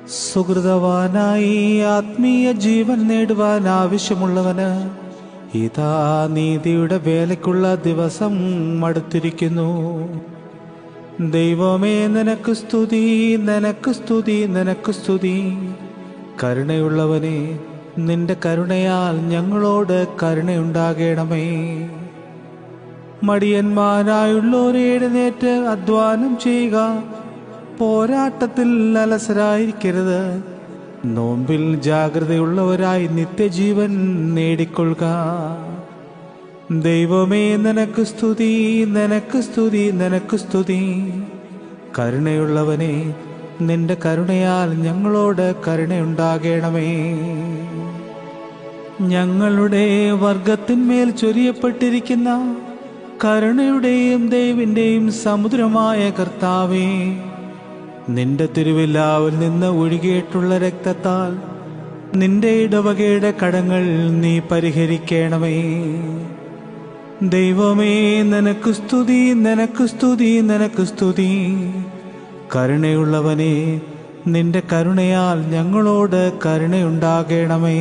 സുഹൃതവാനായി ആത്മീയ ജീവൻ നേടുവാൻ ആവശ്യമുള്ളവന് ഇതാ നീതിയുടെ വേലയ്ക്കുള്ള ദിവസം അടുത്തിരിക്കുന്നു. ദൈവമേ, നിനക്ക് സ്തുതി, നിനക്ക് സ്തുതി, നിനക്ക് സ്തുതി. കരുണയുള്ളവനെ, നിന്റെ കരുണയാൽ ഞങ്ങളോട് കരുണയുണ്ടാകണമേ. മടിയന്മാരായുള്ളവരെ, എഴുന്നേറ്റ് അധ്വാനം ചെയ്യുക. പോരാട്ടത്തിൽ അലസരായിരിക്കരുത്. നോമ്പിൽ ജാഗ്രതയുള്ളവരായി നിത്യജീവൻ നേടിക്കൊള്ളുക. ദൈവമേ, നിനക്ക് സ്തുതി, നിനക്ക് സ്തുതി, നിനക്ക് സ്തുതി. കരുണയുള്ളവനെ, നിന്റെ കരുണയാൽ ഞങ്ങളോട് കരുണയുണ്ടാകണമേ. ഞങ്ങളുടെ വർഗത്തിന്മേൽ ചൊരിയപ്പെട്ടിരിക്കുന്ന കരുണയുടെയും ദൈവത്തിന്റെയും സമുദ്രമായ കർത്താവേ, നിന്റെ തിരുവിലാവിൽ നിന്ന് ഒഴുകിയിട്ടുള്ള രക്തത്താൽ നിന്റെ ഇടവകയുടെ കടങ്ങൾ നീ പരിഹരിക്കണമേ. ദൈവമേ, നിനക്ക് സ്തുതി, നിനക്ക് സ്തുതി, നിനക്ക് സ്തുതി. കരുണയുള്ളവനെ, നിന്റെ കരുണയാൽ ഞങ്ങളോട് കരുണയുണ്ടാകണമേ.